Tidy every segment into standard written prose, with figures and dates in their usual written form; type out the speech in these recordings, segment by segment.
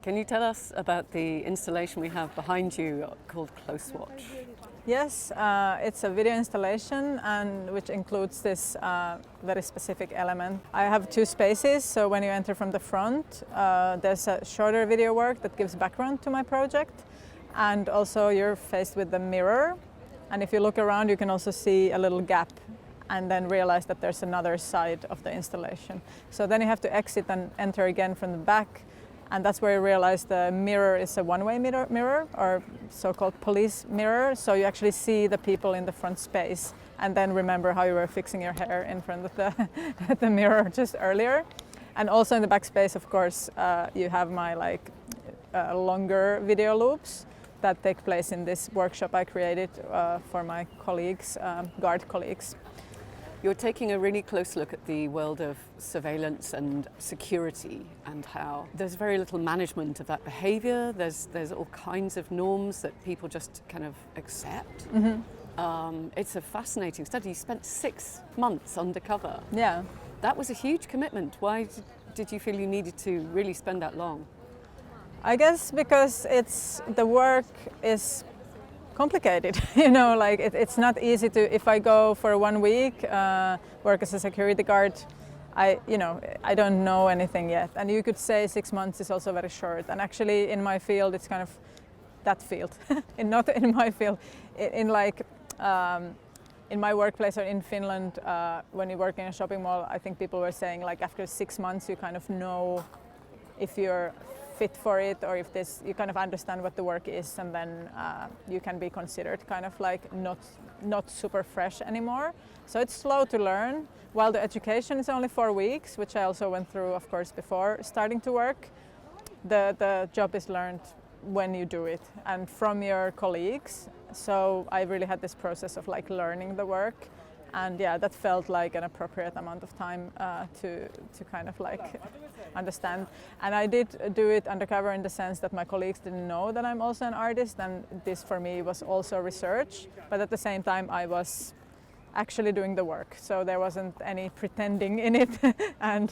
Can you tell us about the installation we have behind you called Close Watch? Yes, it's a video installation and which includes this very specific element. I have two spaces, so when you enter from the front, there's a shorter video work that gives background to my project, and also you're faced with the mirror, and if you look around you can also see a little gap and then realize that there's another side of the installation. So then you have to exit and enter again from the back. And that's where you realize the mirror is a one-way mirror or so-called police mirror. So you actually see the people in the front space and then remember how you were fixing your hair in front of the mirror just earlier. And also in the back space, of course, you have my longer video loops that take place in this workshop I created for my colleagues, guard colleagues. You're taking a really close look at the world of surveillance and security and how there's very little management of that behaviour. There's all kinds of norms that people just kind of accept. Mm-hmm. It's a fascinating study. You spent 6 months undercover. Yeah. That was a huge commitment. Why did you feel you needed to really spend that long? I guess because the work is complicated, it's not easy to, if I go for 1 week, work as a security guard, I don't know anything yet. And you could say 6 months is also very short. And actually in my field, it's kind of that field, not in my field. In my workplace or in Finland, when you work in a shopping mall, I think people were saying after 6 months, you kind of know if you're fit for it or if you kind of understand what the work is, and then you can be considered kind of not super fresh anymore. So it's slow to learn, while the education is only 4 weeks, which I also went through, of course, before starting to work. The job is learned when you do it and from your colleagues. So I really had this process of learning the work. And yeah, that felt like an appropriate amount of time to kind of understand. And I did do it undercover in the sense that my colleagues didn't know that I'm also an artist, and this for me was also research. But at the same time, I was actually doing the work, so there wasn't any pretending in it. and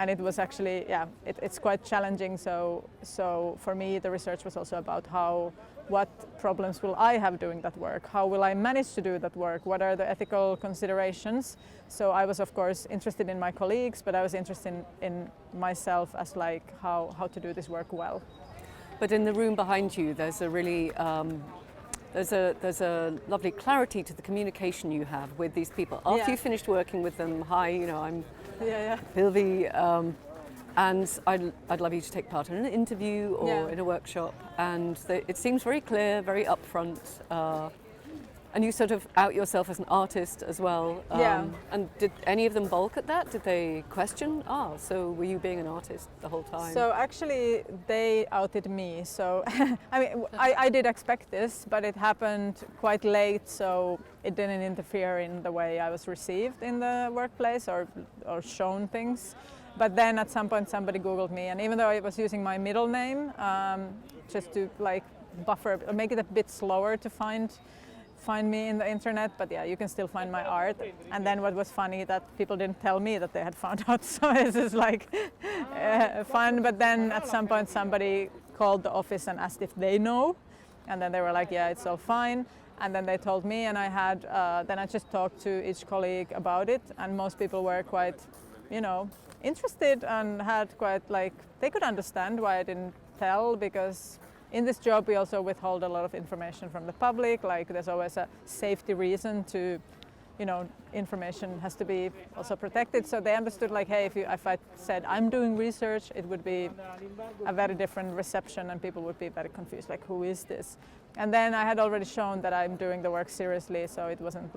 it was actually, it's quite challenging. So for me, the research was also about what problems will I have doing that work? How will I manage to do that work? What are the ethical considerations? So I was, of course, interested in my colleagues, but I was interested in myself as how to do this work well. But in the room behind you, there's a really there's a lovely clarity to the communication you have with these people. After you finished working with them, I'm Pilvi, and I'd love you to take part in an interview or in a workshop. And it seems very clear, very upfront. And you sort of out yourself as an artist as well. And did any of them balk at that? Did they question, so were you being an artist the whole time? So actually they outed me. So I did expect this, but it happened quite late, so it didn't interfere in the way I was received in the workplace or shown things. But then at some point somebody Googled me, and even though I was using my middle name, just to buffer, or make it a bit slower to find me in the internet, but yeah, you can still find my art. And then what was funny that people didn't tell me that they had found out, so this is fun. But then at some point somebody called the office and asked if they know, and then they were like, yeah, it's all fine. And then they told me, and then I just talked to each colleague about it, and most people were quite, interested and had quite they could understand why I didn't tell, because in this job we also withhold a lot of information from the public. There's always a safety reason to, information has to be also protected. So they understood hey, if I said I'm doing research, it would be a very different reception and people would be very confused, who is this? And then I had already shown that I'm doing the work seriously, so it wasn't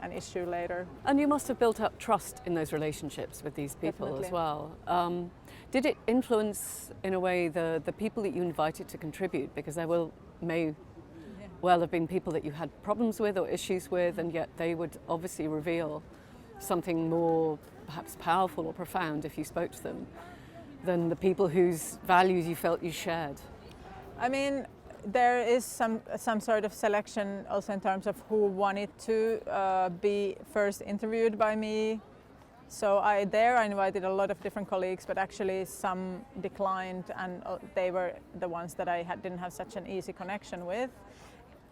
an issue later. And you must have built up trust in those relationships with these people. Definitely. As well. Did it influence, in a way, the people that you invited to contribute? Because there may well have been people that you had problems with or issues with, and yet they would obviously reveal something more perhaps powerful or profound if you spoke to them than the people whose values you felt you shared. I mean, there is some sort of selection also in terms of who wanted to be first interviewed by me So I invited a lot of different colleagues, but actually some declined, and they were the ones that I didn't have such an easy connection with.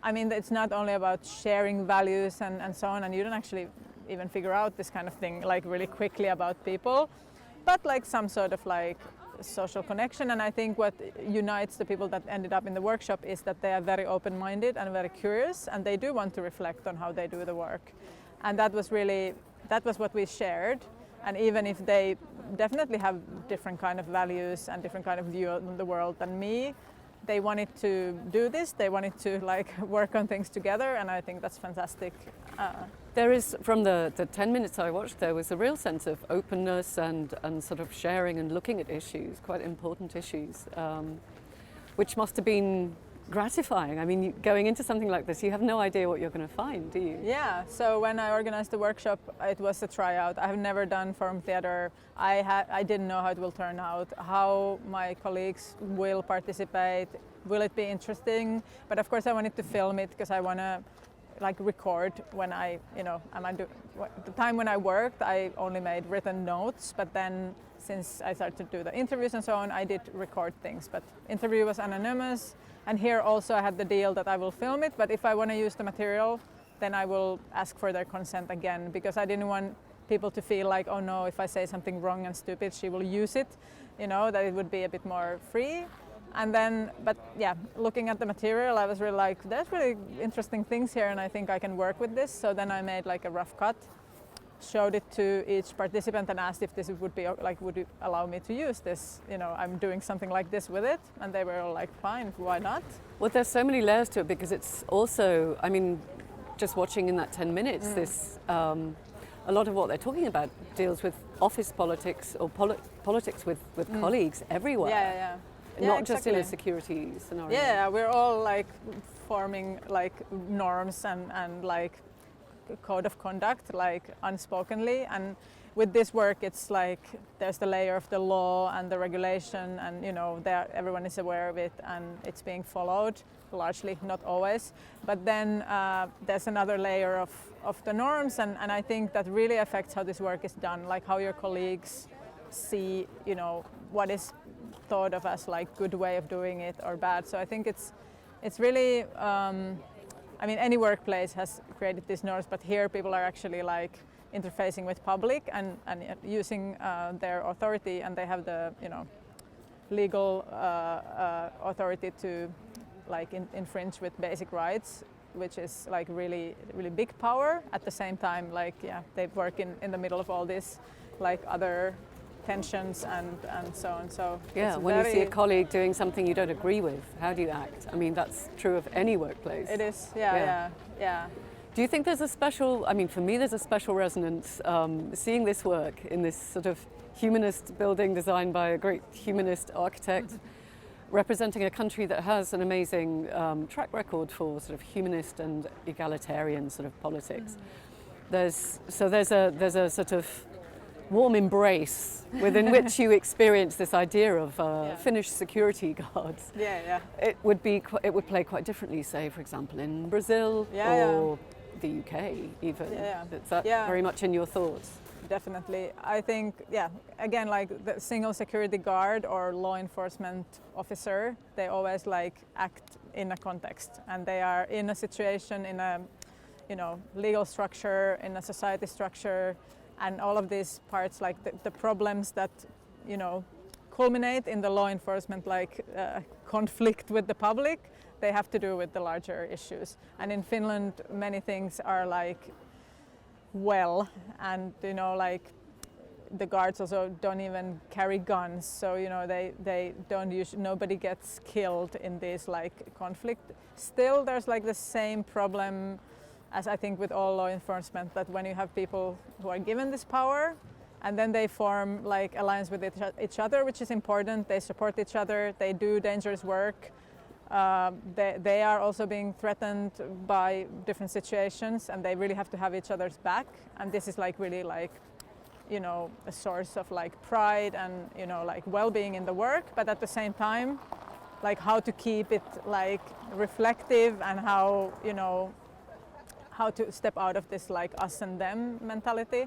I mean, it's not only about sharing values and so on, and you don't actually even figure out this kind of thing like really quickly about people, but like some sort of like social connection. And I think what unites the people that ended up in the workshop is that they are very open-minded and very curious, and they do want to reflect on how they do the work. And that was what we shared. And even if they definitely have different kind of values and different kind of view on the world than me, they wanted to do this, they wanted to like work on things together, and I think that's fantastic. There is, from the 10 minutes I watched, there was a real sense of openness and sort of sharing and looking at issues, quite important issues, which must have been gratifying. I mean, going into something like this, you have no idea what you're going to find, do you? Yeah, so when I organized the workshop, it was a tryout. I have never done forum theater. I didn't know how it will turn out, how my colleagues will participate, will it be interesting? But of course I wanted to film it because I want to like record when the time when I worked, I only made written notes, but then since I started to do the interviews and so on, I did record things. But interview was anonymous. And here also I had the deal that I will film it, but if I want to use the material, then I will ask for their consent again, because I didn't want people to feel like, oh no, if I say something wrong and stupid, she will use it, that it would be a bit more free. And then, but yeah, looking at the material, I was really like, there's really interesting things here and I think I can work with this. So then I made like a rough cut, showed it to each participant and asked if this would be like, would you allow me to use this? I'm doing something like this with it, and they were all like, fine, why not? Well, there's so many layers to it, because it's also, I mean, just watching in that 10 minutes, this, a lot of what they're talking about deals with office politics or politics with colleagues everywhere. Yeah. Not exactly. just in a security scenario. Yeah, we're all like forming like norms and like code of conduct, like unspokenly. And with this work, it's like there's the layer of the law and the regulation, and everyone is aware of it and it's being followed, largely, not always. But then there's another layer of the norms, and I think that really affects how this work is done, like how your colleagues see, what is thought of as like good way of doing it or bad. So I think it's really, any workplace has created these norms, but here people are actually like interfacing with public and using their authority, and they have the legal authority to like infringe with basic rights, which is like really big power. At the same time, like they work in the middle of all this like other tensions and so on. So yeah, when you see a colleague doing something you don't agree with, how do you act? I mean, that's true of any workplace. It is, yeah. Do you think there's a special, for me there's a special resonance seeing this work in this sort of humanist building designed by a great humanist architect, representing a country that has an amazing track record for sort of humanist and egalitarian sort of politics. There's a sort of warm embrace within which you experience this idea of Finnish security guards. Yeah. It would play quite differently, say, for example, in Brazil or the UK even. Is that very much in your thoughts? Definitely. I think, again, like the single security guard or law enforcement officer, they always like act in a context, and they are in a situation, in a legal structure, in a society structure. And all of these parts, like the problems that, culminate in the law enforcement, like conflict with the public, they have to do with the larger issues. And in Finland, many things are like, and like the guards also don't even carry guns. So, they don't nobody gets killed in this like conflict. Still, there's like the same problem as I think with all law enforcement, that when you have people who are given this power and then they form like alliance with each other, which is important, they support each other, they do dangerous work, they are also being threatened by different situations, and they really have to have each other's back. And this is like really like, a source of like pride and, like well-being in the work, but at the same time, like how to keep it like reflective and how how to step out of this like us and them mentality.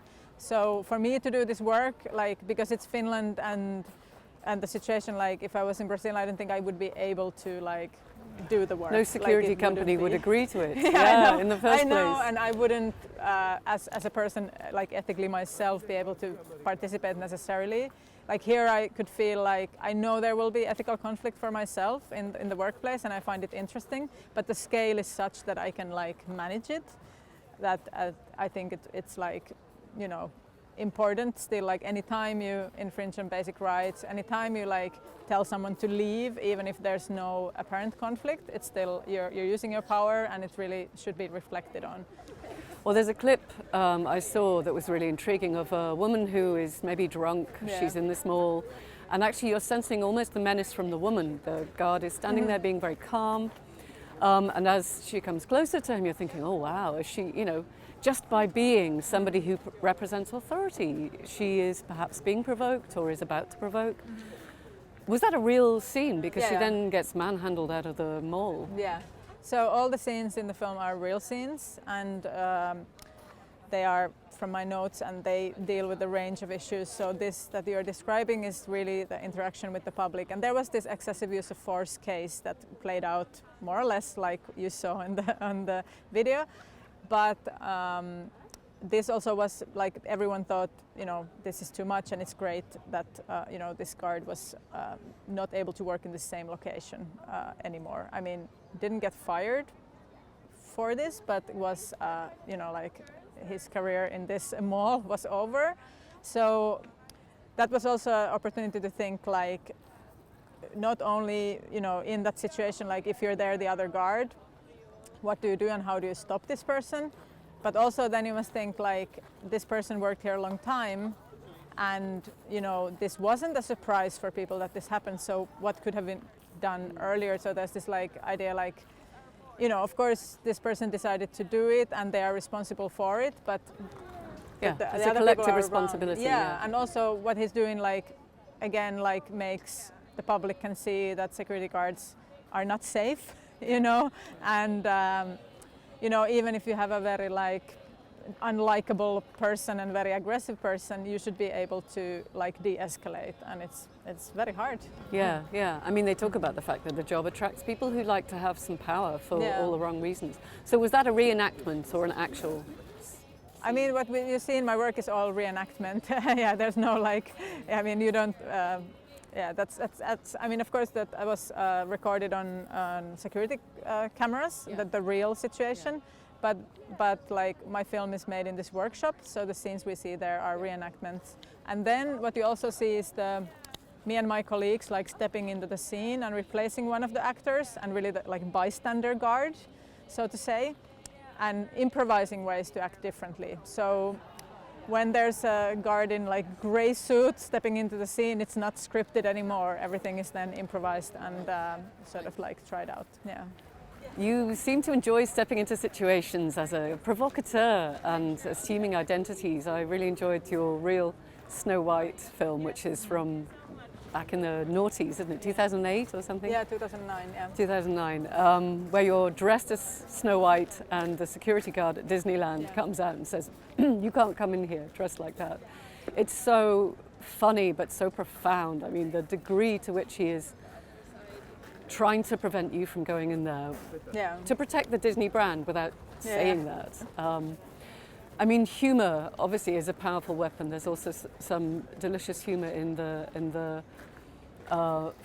So for me to do this work, like because it's Finland and the situation, like if I was in Brazil, I don't think I would be able to like do the work. No security like company would agree to it. Yeah, in the first I know, place. and I wouldn't, as a person, like ethically myself, be able to participate necessarily. Like here, I could feel like I know there will be ethical conflict for myself in the workplace, and I find it interesting. But the scale is such that I can like manage it. That I think it's like, you know, important still. Like anytime you infringe on basic rights, anytime you like tell someone to leave, even if there's no apparent conflict, it's still you're using your power, and it really should be reflected on. Well, there's a clip I saw that was really intriguing of a woman who is maybe drunk. Yeah. She's in this mall, and actually you're sensing almost the menace from the woman. The guard is standing there being very calm, and as she comes closer to him, you're thinking, oh wow, is she, you know, just by being somebody who represents authority, she is perhaps being provoked or is about to provoke. Was that a real scene? Because she then gets manhandled out of the mall. Yeah. So all the scenes in the film are real scenes, and they are from my notes, and they deal with a range of issues. So this that you're describing is really the interaction with the public. And there was this excessive use of force case that played out more or less like you saw on the video. But this also was like everyone thought, you know, this is too much, and it's great that you know, this guard was not able to work in the same location anymore. I mean, didn't get fired for this, but it was you know, like his career in this mall was over. So that was also an opportunity to think like, not only, you know, in that situation, like if you're there, the other guard, what do you do and how do you stop this person? But also then you must think like, this person worked here a long time, and you know, this wasn't a surprise for people that this happened, so what could have been done earlier? So there's this like idea like, you know, of course this person decided to do it and they are responsible for it, but yeah, the it's a other collective people are responsibility. yeah, and also what he's doing, like again, like makes the public can see that security guards are not safe, you know, and you know, even if you have a very like unlikable person and very aggressive person, you should be able to like de-escalate, and it's very hard. Yeah, yeah. I mean, they talk about the fact that the job attracts people who like to have some power for all the wrong reasons. So was that a reenactment or an actual? I mean, what you see in my work is all reenactment. Yeah, there's no like, I mean, you don't. Yeah, that's. I mean, of course, that I was recorded on security cameras, the real situation. But like my film is made in this workshop, so the scenes we see there are reenactments. And then what you also see is me and my colleagues like stepping into the scene and replacing one of the actors, and really like bystander guard, so to say, and improvising ways to act differently. So when there's a guard in like grey suit stepping into the scene, it's not scripted anymore. Everything is then improvised and sort of like tried out. Yeah. You seem to enjoy stepping into situations as a provocateur and assuming identities. I really enjoyed your real Snow White film, which is from back in the noughties, isn't it? 2008 or something? Yeah, 2009, yeah. 2009, where you're dressed as Snow White and the security guard at Disneyland comes out and says, you can't come in here dressed like that. It's so funny but so profound. I mean, the degree to which he is trying to prevent you from going in there, to protect the Disney brand without saying that. I mean, humour obviously is a powerful weapon. There's also some delicious humour in the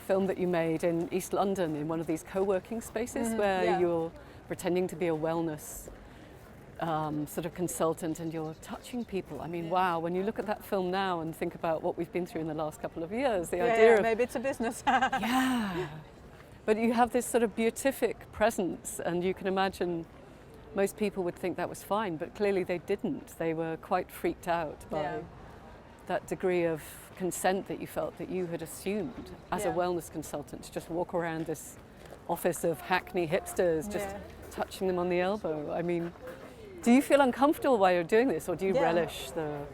film that you made in East London, in one of these co-working spaces where you're pretending to be a wellness sort of consultant and you're touching people. I mean, wow, when you look at that film now and think about what we've been through in the last couple of years, the idea of... maybe it's a business. But you have this sort of beatific presence, and you can imagine most people would think that was fine, but clearly they didn't. They were quite freaked out by that degree of consent that you felt that you had assumed as a wellness consultant, to just walk around this office of hackney hipsters, just touching them on the elbow. I mean, do you feel uncomfortable while you're doing this, or do you relish the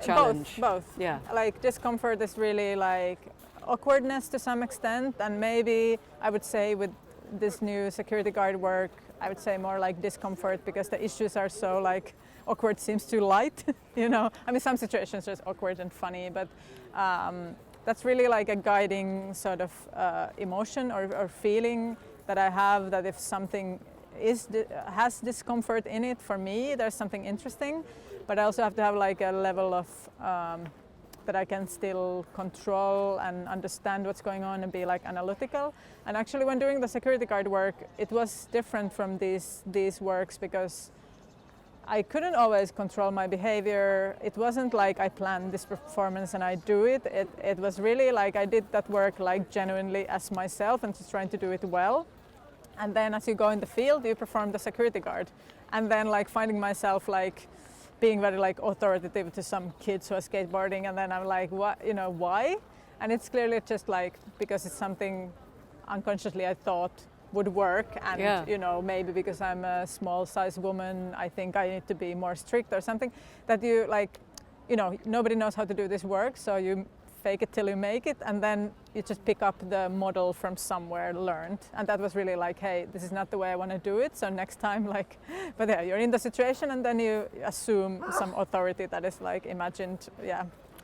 challenge? Both. Yeah. Like discomfort is really like awkwardness to some extent, and maybe I would say with this new security guard work, I would say more like discomfort, because the issues are so like awkward seems too light, you know. I mean, some situations are just awkward and funny, but that's really like a guiding sort of emotion or feeling that I have, that if something has discomfort in it, for me, there's something interesting, but I also have to have like a level of that I can still control and understand what's going on and be like analytical. And actually, when doing the security guard work, it was different from these works, because I couldn't always control my behavior. It wasn't like I planned this performance and I do it. It was really like I did that work like genuinely as myself and just trying to do it well. And then as you go in the field, you perform the security guard. And then like finding myself like being very like authoritative to some kids who are skateboarding, and then I'm like, what, you know, why? And it's clearly just like because it's something unconsciously I thought would work, and you know, maybe because I'm a small size woman, I think I need to be more strict or something, that you like, you know, nobody knows how to do this work, so you fake it till you make it, and then you just pick up the model from somewhere learned. And that was really like, hey, this is not the way I want to do it, so next time, like, but yeah, you're in the situation and then you assume some authority that is like imagined,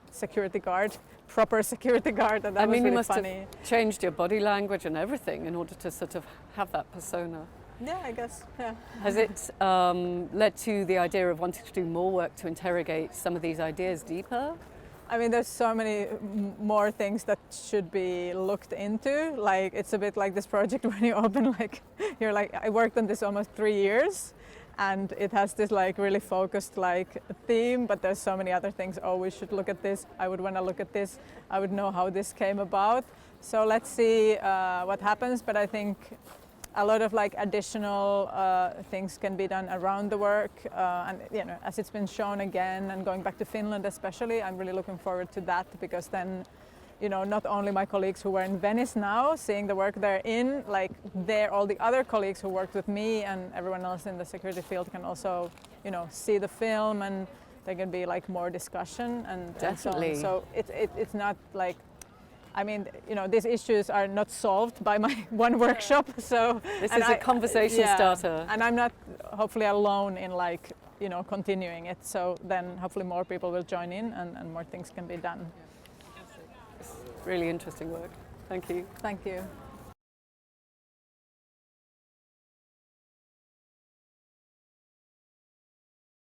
security guard, proper security guard, and that was really funny. I mean, you must have changed your body language and everything in order to sort of have that persona. Yeah, I guess, yeah. Has it led to the idea of wanting to do more work to interrogate some of these ideas deeper? I mean, there's so many more things that should be looked into. Like, it's a bit like this project when you open, like, you're like, I worked on this almost 3 years, and it has this like really focused like theme, but there's so many other things. Oh, we should look at this. I would want to look at this. I would know how this came about. So let's see what happens. But I think a lot of like additional things can be done around the work, and you know, as it's been shown again, and going back to Finland especially, I'm really looking forward to that, because then, you know, not only my colleagues who were in Venice now, seeing the work they're in, like all the other colleagues who worked with me and everyone else in the security field can also, you know, see the film, and there can be like more discussion and definitely. And so on. So it's not like, I mean, you know, these issues are not solved by my one workshop. So this is a conversation starter. And I'm not hopefully alone in like, you know, continuing it. So then hopefully more people will join in, and more things can be done. It's really interesting work. Thank you. Thank you.